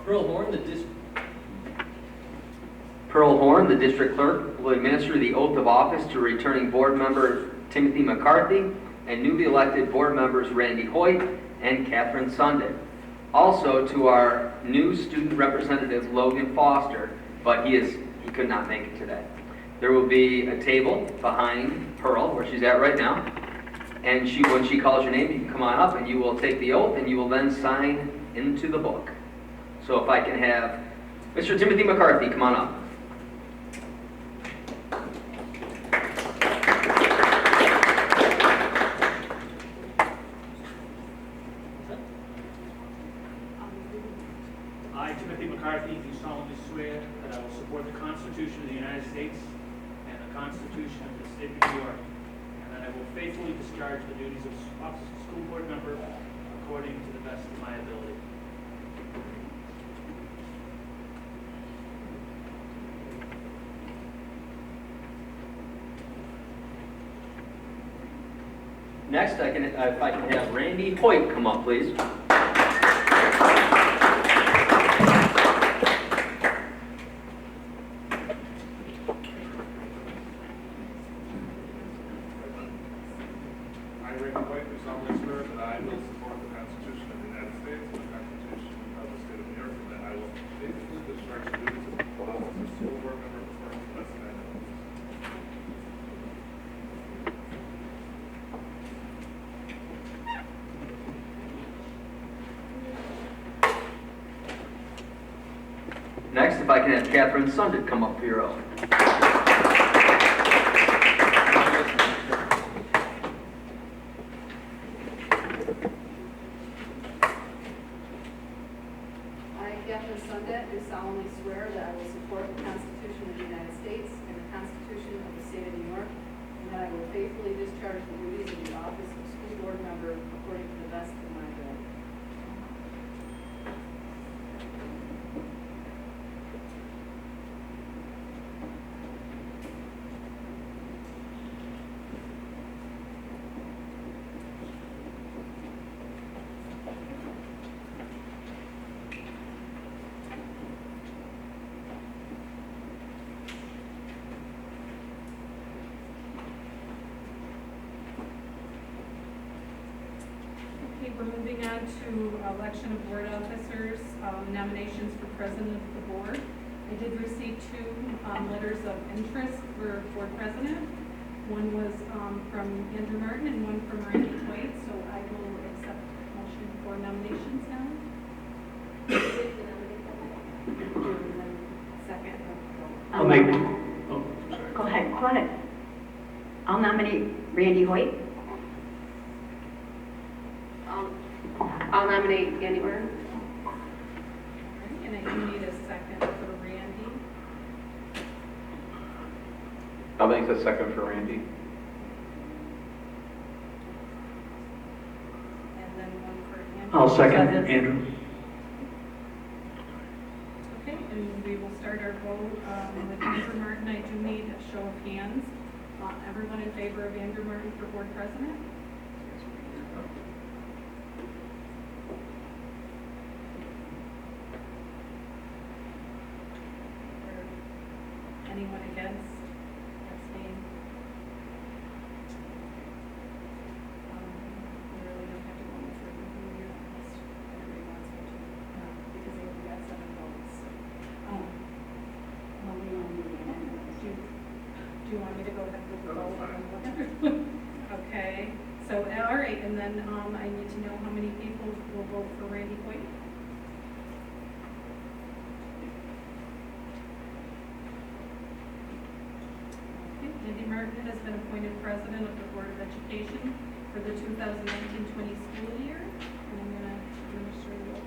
Pearl Horn, the district clerk, will administer the oath of office to returning board member Timothy McCarthy and newly elected board members Randy Hoyt and Catherine Sunday. Also to our new student representative Logan Foster, but he could not make it today. There will be a table behind Pearl, where she's at right now, and when she calls your name, you can come on up and you will take the oath and you will then sign into the book. So if I can have Mr. Timothy McCarthy come on up. I, Timothy McCarthy, do solemnly swear that I will support the Constitution of the United States and the Constitution of the State of New York, and that I will faithfully discharge the duties of office of school board member according to the best of my ability. Next, if I can have Randy Hoyt come up, please. I, Randy White, do solemnly swear that I will support the Constitution of the United States and the Constitution of the State of New York, and that I will faithfully discharge the duties of the office of school board member according to the best of my ability. Next, if I can have Catherine Sunday come up for your oath. I, Catherine Sundet, do solemnly swear that I will support the Constitution of the United States and the Constitution of the State of New York, and that I will faithfully discharge the duties of the office of school board member according to the best of my ability. Okay, we're moving on to election of board officers, nominations for president of the board. I did receive two letters of interest for board president. One was from Andrew Martin and one from Randy Hoyt, so I will accept motion for nominations now. Second. I'll make. Oh, sorry. Go ahead. I'll nominate Randy Hoyt. I'll nominate Andy Martin. And I do need a second for Randy. I'll make the second for Randy. And then one for Andrew. I'll second Andrew. Okay, and we will start our vote with Andrew Martin. I do need a show of hands. Everyone in favor of Andrew Martin for board president? Anyone against? Abstain? We really don't have to go much further who you're unless everybody wants me to, because we got 7 votes. Well, we don't need it. Do you want me to go ahead with the No, vote? that's Okay, so, all right, and then I need to know how many people will vote for Randy Hoyt? Andy Martin has been appointed president of the Board of Education for the 2019-20 school year. And I'm going to administer the oath.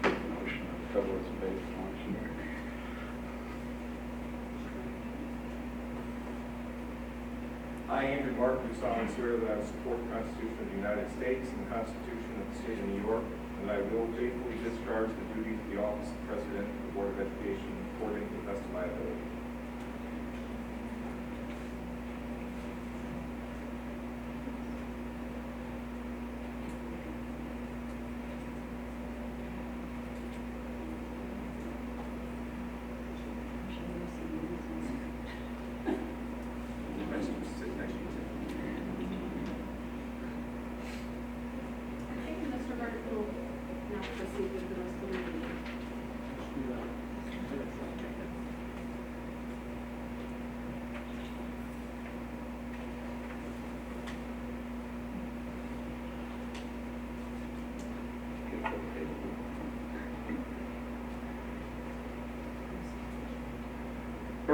Motion to cover its base motion. I, Andrew Martin, do solemnly swear that I will support the Constitution of the United States and the Constitution of the State of New York, and that I will faithfully discharge the duties of the office of President of the Board of Education according to the best of my ability.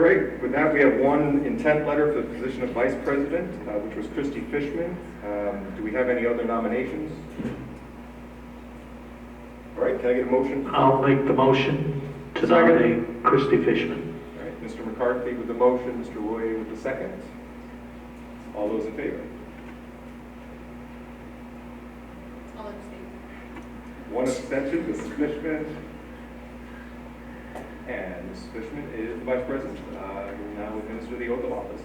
All right, with that, we have one intent letter for the position of vice president, which was Christy Fishman. Do we have any other nominations? All right, can I get a motion? I'll make the motion to nominate Christy Fishman. All right, Mr. McCarthy with the motion, Mr. Roy with the second. All those in favor? I'll abstain. One abstention, Mrs. Fishman. And Mrs. Fishman is the vice president. You will now administer the oath of office.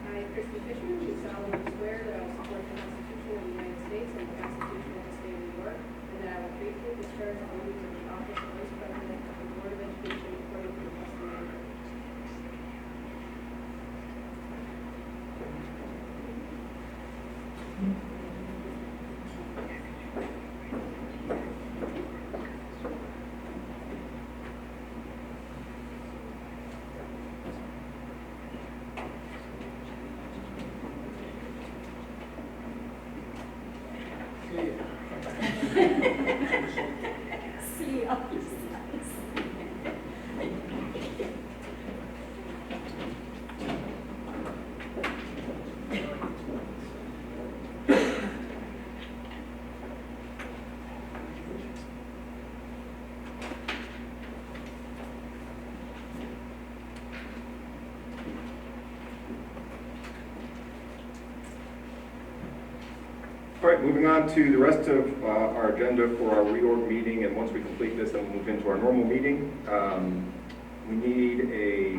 I, Christy Fishman, do solemnly swear that I will support the Constitution of the United States and the Constitution of the State of New York, and that I will faithfully discharge the duties of the office of Vice President of the Board of Education according to the best of my ability. All right, moving on to the rest of our agenda for our reorg meeting, and once we complete this, then we'll move into our normal meeting. We need a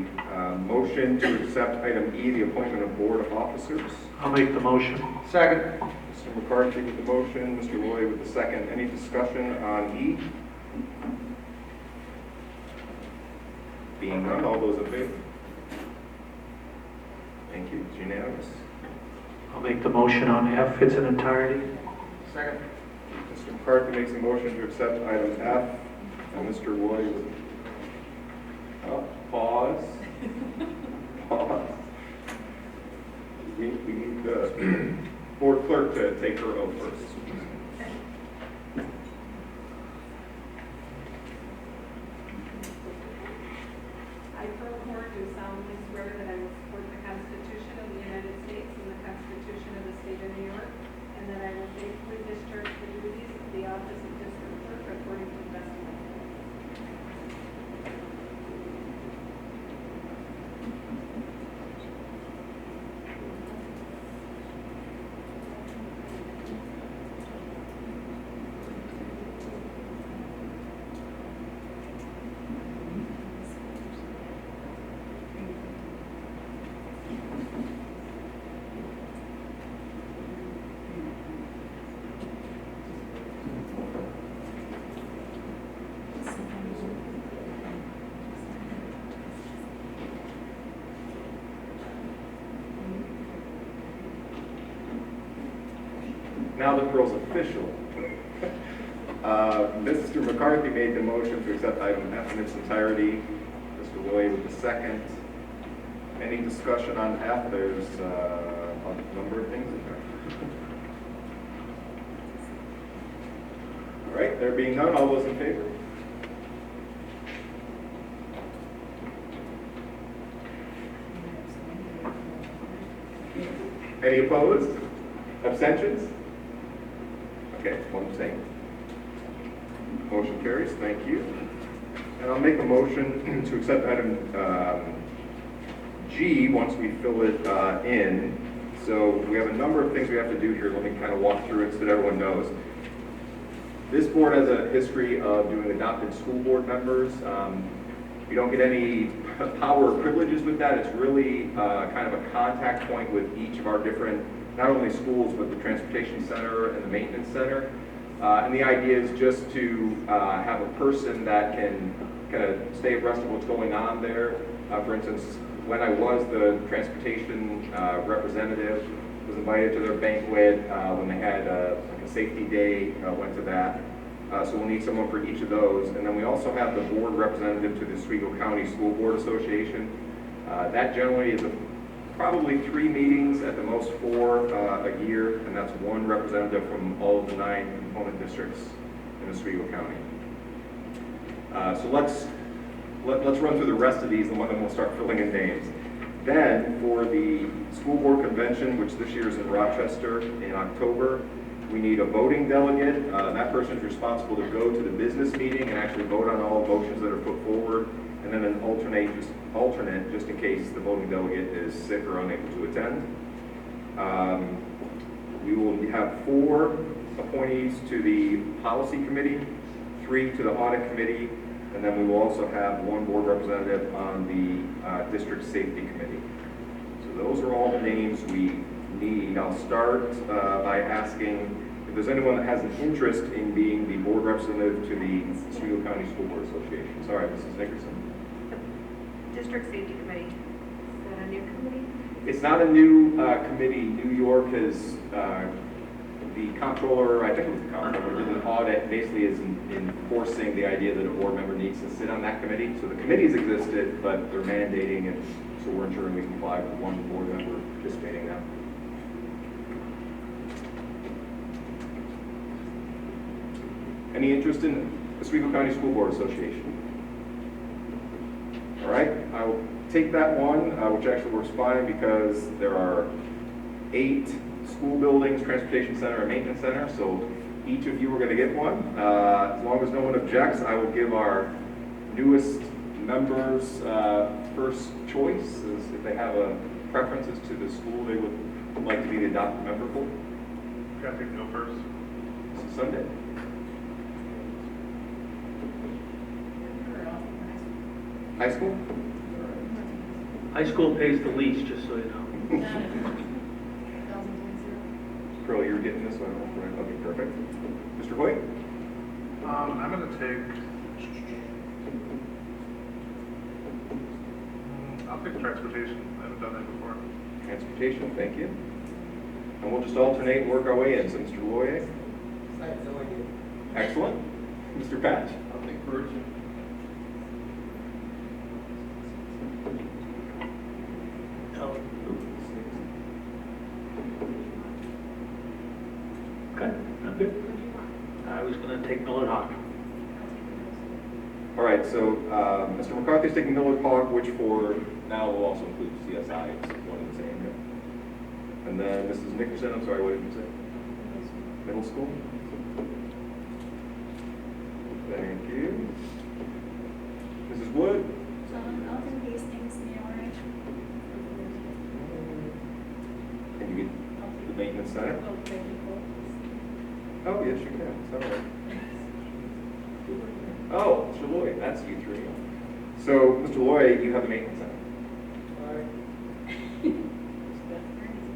motion to accept item E, the appointment of board of officers. I'll make the motion. Second. Mr. McCarthy with the motion, Mr. Roy with the second. Any discussion on E? Being none, all those in favor? Thank you, it's unanimous. I'll make the motion on F its entirety. Second. Mr. McCarthy makes a motion to accept item F, and Mr. Roy with, pause. Pause. We need the board clerk to take her oath first. I, Pearl Horn, do solemnly swear that I will support the Constitution of the United States and the Constitution of the State of New York, and that I will faithfully discharge the duties of the office of district clerk according to the best of my ability. Now the pearl's official. Mr. McCarthy made the motion to accept item F in its entirety. Mr. Roy with the second. Any discussion on F? There's a number of things in there. All right, there being none, all those in favor? Any opposed? Abstentions? Okay, one abstain. Motion carries, thank you. And I'll make a motion to accept item G once we fill it in. So we have a number of things we have to do here. Let me kind of walk through it so that everyone knows. This board has a history of doing adopted school board members. You don't get any power or privileges with that. It's really kind of a contact point with each of our different, not only schools, but the transportation center and the maintenance center. And the idea is just to have a person that can kind of stay abreast of what's going on there. For instance, when I was the transportation representative, was invited to their banquet when they had like a safety day, went to that. So we'll need someone for each of those. And then we also have the board representative to the Oswego County School Board Association. That generally is a probably 3 meetings, at the most 4 a year, and that's 1 representative from all of the 9 component districts in Oswego County. So let's run through the rest of these, and then we'll start filling in names. Then, for the school board convention, which this year is in Rochester in October, we need a voting delegate. That person is responsible to go to the business meeting and actually vote on all motions that are put forward, and then an alternate just in case the voting delegate is sick or unable to attend. We will have 4 appointees to the policy committee, 3 to the audit committee, and then we will also have 1 board representative on the district safety committee. So those are all the names we need. I'll start by asking if there's anyone that has an interest in being the board representative to the Oswego County School Board Association. Sorry, Mrs. Nickerson. District Safety Committee, is that a new committee? It's not a new committee. New York has, the comptroller, I think it was the comptroller, did an audit, basically is enforcing the idea that a board member needs to sit on that committee. So the committees existed, but they're mandating it, so we're ensuring we comply with 1 board member participating now. Any interest in the Oswego County School Board Association? All right, I will take that one, which actually works fine because there are 8 school buildings, transportation center, and maintenance center, so each of you are going to get one. As long as no one objects, I will give our newest members first choice, as if they have preferences to the school they would like to be the adopted member for. Kathy, go first. This is Sunday. High school? High school pays the least, just so you know. Pearl, you're getting this one, right? Okay, perfect. Mr. Hoyt? I'm going to take, I'll pick transportation. I haven't done that before. Transportation, thank you. And we'll just alternate and work our way in. So Mr. Loyer? I have no idea. Excellent. Mr. Patch? I'll take Virgin. Okay, I'm good. I was going to take Millard Hawk. All right, so Mr. McCarthy's taking Millard Hawk, which for now will also include CSI. It's one and the same. Yeah. And then Mrs. Nickerson, I'm sorry, what did you say? Middle school? Thank you. Mrs. Wood? Elton Hastings, New York. And you get the maintenance center? Oh, yes, you can. It's all right. Oh, Mr. Lloyd, that's you 3. So, Mr. Lloyd, you have the maintenance center. All right.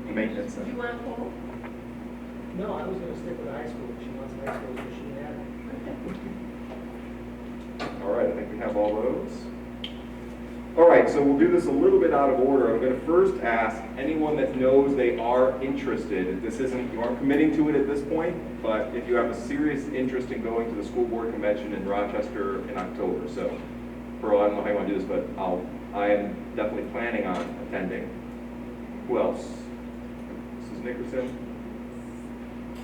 The maintenance Do you center. want to poll? No, I was gonna stick with high school. She wants high school, so she had it. All right, I think we have all those. All right, so we'll do this a little bit out of order. I'm going to first ask anyone that knows they are interested. This isn't, you aren't committing to it at this point, but if you have a serious interest in going to the school board convention in Rochester in October. So, Pearl, I don't know how you want to do this, but I am definitely planning on attending. Who else? Mrs. Nickerson?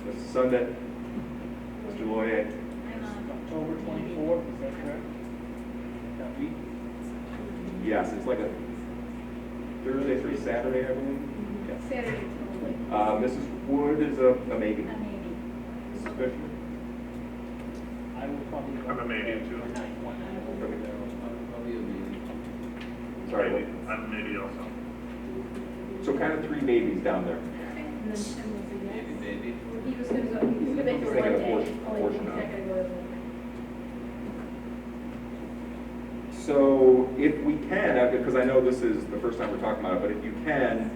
Mrs. Sunday? Mr. Loyer? October 24th, is that correct? That week? Yes, it's like a Thursday through Saturday, I believe. Yes. Saturday, Mrs. Wood is a maybe. maybe. Mrs. Fisher? I will probably. I'm a maybe, too. I'll be a meeting. Sorry. Maybe. I'm maybe also. So kind of 3 maybes down there. And then, Maybe. he was going to go, he was going to make it Taking one a day. portion He's out. not going to go. So if we can, because I know this is the first time we're talking about it, but if you can,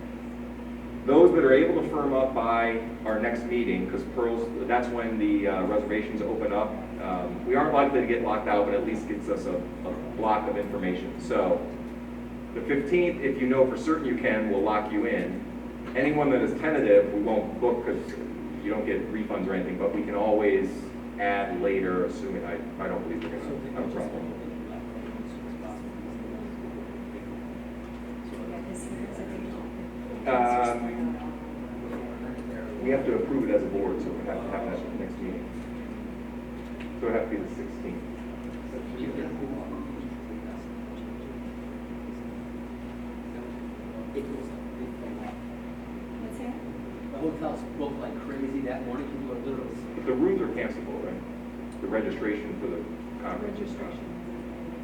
those that are able to firm up by our next meeting, because Pearl's, that's when the reservations open up. We aren't likely to get locked out, but at least gets us a block of information. So the 15th, if you know for certain you can, we'll lock you in. Anyone that is tentative, we won't book because you don't get refunds or anything, but we can always add later, assuming I don't believe we're going to have a problem. We have to approve it as a board, so we have to have that at the next meeting. So it would have to be the 16th. What's that? The hotels booked like crazy that morning, people are literally. But the rooms are cancelable, right? The registration for the conference. Registration,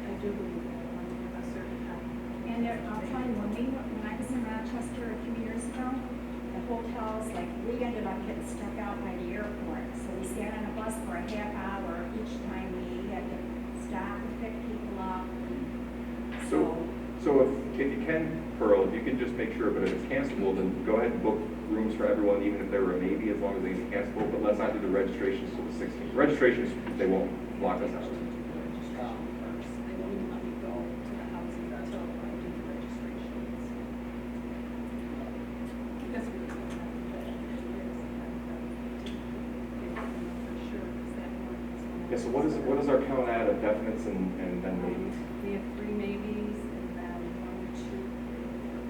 I do believe that, a certain time. And I'll tell you, when I was in Rochester a few years ago, the hotels, like, we ended up getting stuck out by the airport. So we sat on a bus for a half hour each time we had to stop and pick people up. So if you can, Pearl, if you can just make sure, but if it's cancelable, then go ahead and book rooms for everyone, even if they were a maybe, as long as they get cancelable, but let's not do the registrations till the 16th. Registrations, they won't block us out. They won't even let me go to the housing until I do the registrations. Because we don't have for sure, because that one is one. Yeah, so what is our count at of definites and then maybes? We have 3 maybes and then 1, 2, 3, 4,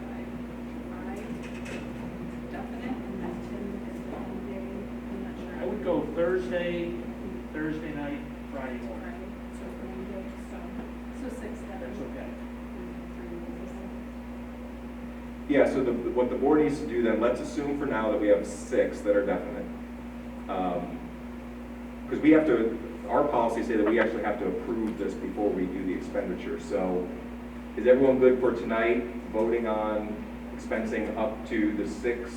5 definite, and then 10 is the home day. I'm not sure. I would go Thursday night, Friday morning. Right, so for one day, so 6 definite. That's okay. Yeah, so what the board needs to do then, let's assume for now that we have 6 that are definite. Because we have to, our policies say that we actually have to approve this before we do the expenditure. So is everyone good for tonight, voting on expensing up to the 6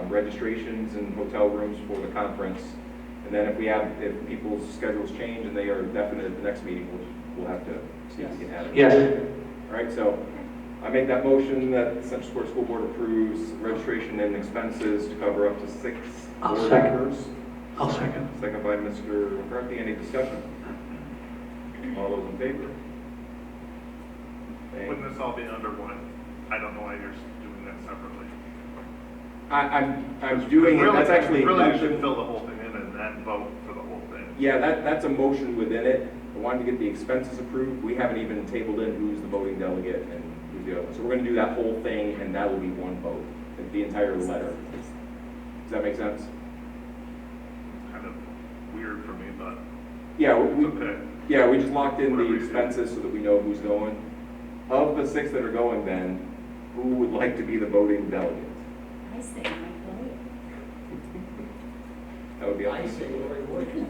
registrations and hotel rooms for the conference? And then if people's schedules change and they are definite at the next meeting, we'll have to see if we can add it. Yes. All right, so I make that motion that the Central Square School Board approves registration and expenses to cover up to 6 I'll board second. members. I'll second. Second by Mr. McCarthy. Any discussion? All those in favor? Thank Wouldn't this all be under one? I don't know why you're doing that separately. I'm doing it, that's actually. Really, you should fill the whole thing in and then vote for the whole thing. Yeah, that's a motion within it. I wanted to get the expenses approved. We haven't even tabled in who's the voting delegate and who's the other. So we're gonna do that whole thing and that will be one vote, the entire letter. Does that make sense? Kind of weird for me, but Yeah, it's okay. yeah, we just locked in Whatever the you do. expenses so that we know who's going. Of the 6 that are going then, who would like to be the voting delegate? I say, Mike Lloyd. That would be I say Lori Wood. Touche.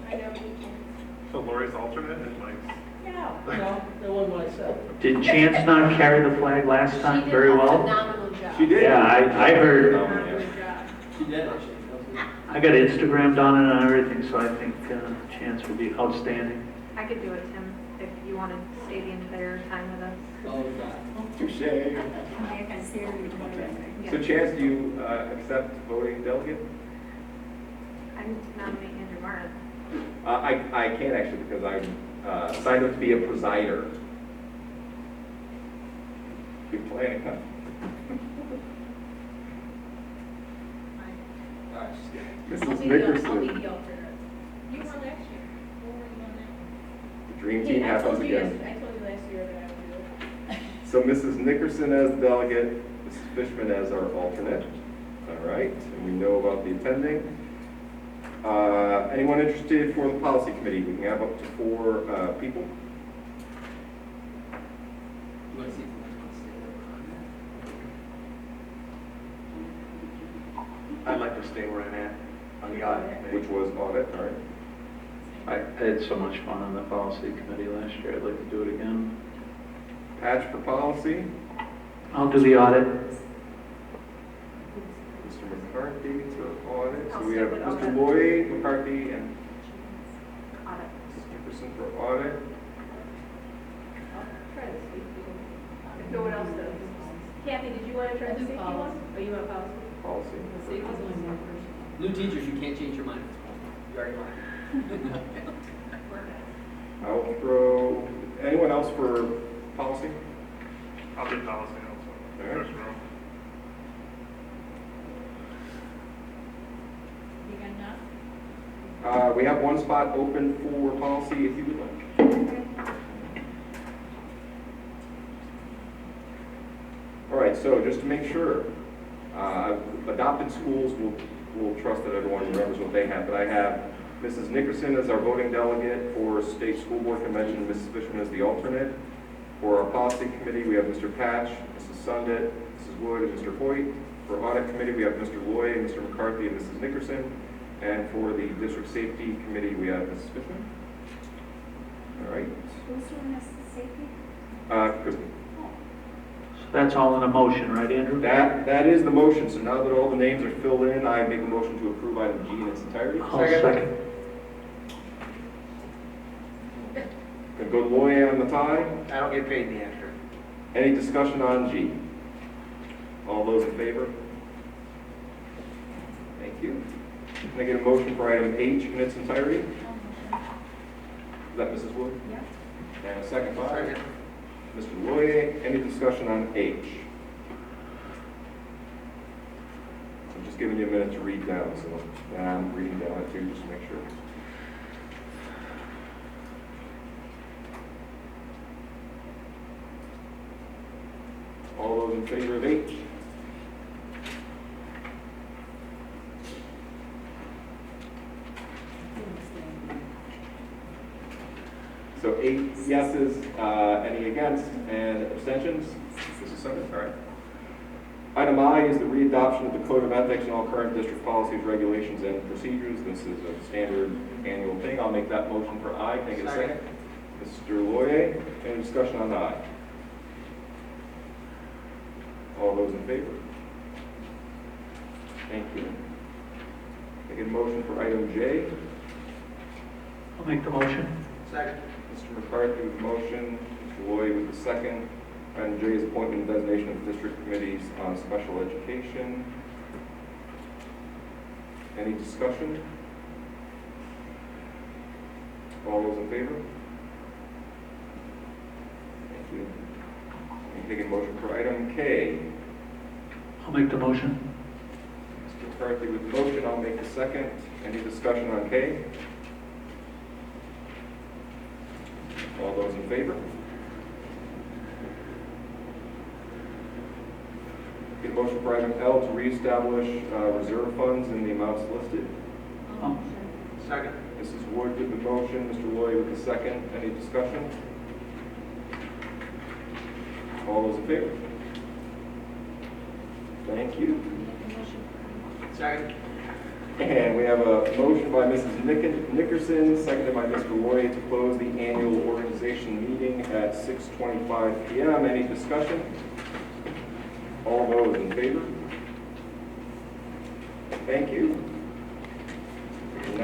I know you So Lori's alternate and Mike's. can. No. No, that wasn't what I said. Did Chance not carry the flag last time very She did a well? phenomenal job. She did. Yeah, I heard, Phenomenal job. She did actually. I got Instagrammed on it and everything, so I think Chance will be outstanding. I could do it, Tim, if you want to stay the entire time with us. Oh, God. Touche. Come back on Saturday morning. So Chance, do you accept voting delegate? I'm nominating Andrew Martin. I can't actually because I'm signed up to be a presider. Good planning, huh? All right, she's good. Mrs. I'll be Nickerson, the alternate. You were last year. What were you on that? the dream team happens again. I told you last year that I would do it. So Mrs. Nickerson as delegate, Mrs. Fishman as our alternate. All right, and we know about the attending. Anyone interested for the policy committee? We can have up to 4 people. You want to see if we can stay there? I'd like to stay where I'm at on the audit Which was audit, all right. I had so much fun on the policy committee last year. I'd like to do it again. Patch for policy, I'll do the audit. Mr. McCarthy for audit. So I'll we stick have with Mr. audit. Lloyd, McCarthy, and Audit. Mrs. Nickerson for audit. I'll try to speak to you. If no one else does. Kathy, did you want to try I'll the do safety policy. one? Oh, you want policy? Policy. Safety's only one person. New teachers, you can't change your mind. You already are. I'll throw, anyone else for policy? I'll do policy also. All right. First row. You got enough? We have 1 spot open for policy if you would like. All right, right, so just to make sure, adopted schools will trust that everyone remembers what they have, but I have Mrs. Nickerson as our voting delegate for State School Board Convention, Mrs. Fishman as the alternate. For our policy committee, we have Mr. Patch, Mrs. Sundit, Mrs. Wood, and Mr. Hoyt. For audit committee, we have Mr. Loy, Mr. McCarthy, and Mrs. Nickerson. And for the district safety committee, we have Mrs. Fishman. All right. Who's doing this, safety? Kristen. So that's all in a motion, right, Andrew? That is the motion. So now that all the names are filled in, I make a motion to approve item G in its entirety. I'll second. Gonna go Loy on the tie. I don't get paid the extra. Any discussion on G? All those in favor? Thank you. Can I get a motion for item H in its entirety? Is that Mrs. Wood? Yep. And a second by Mr. Loy. Any discussion on H? I'm just giving you a minute to read down, so I'm reading down it too, just to make sure. All those in favor of H? So 8 yeses, any against, and abstentions? This is something, all right. Item I is the readoption of the Code of Ethics and all current district policies, regulations, and procedures. This is a standard annual thing. I'll make that motion for I. Can I get a second? Mr. Loyer, any discussion on I? All those in favor? Thank you. Can I get a motion for item J? I'll make the motion. Second. Mr. McCarthy with the motion, Mr. Loy with the second. Item J is appointment and designation of district committees on special education. Any discussion? All those in favor? Thank you. I'm taking motion for item K. I'll make the motion. Mr. McCarthy with the motion, I'll make the second. Any discussion on K? All those in favor? Get a motion for item L to reestablish reserve funds in the amounts listed. Second. Mrs. Wood with the motion, Mr. Loy with the second. Any discussion? All those in favor? Thank you. Second. And we have a motion by Mrs. Nickerson, seconded by Mr. Loy to close the annual organization meeting at 6:25 p.m. Any discussion? All those in favor? Thank you.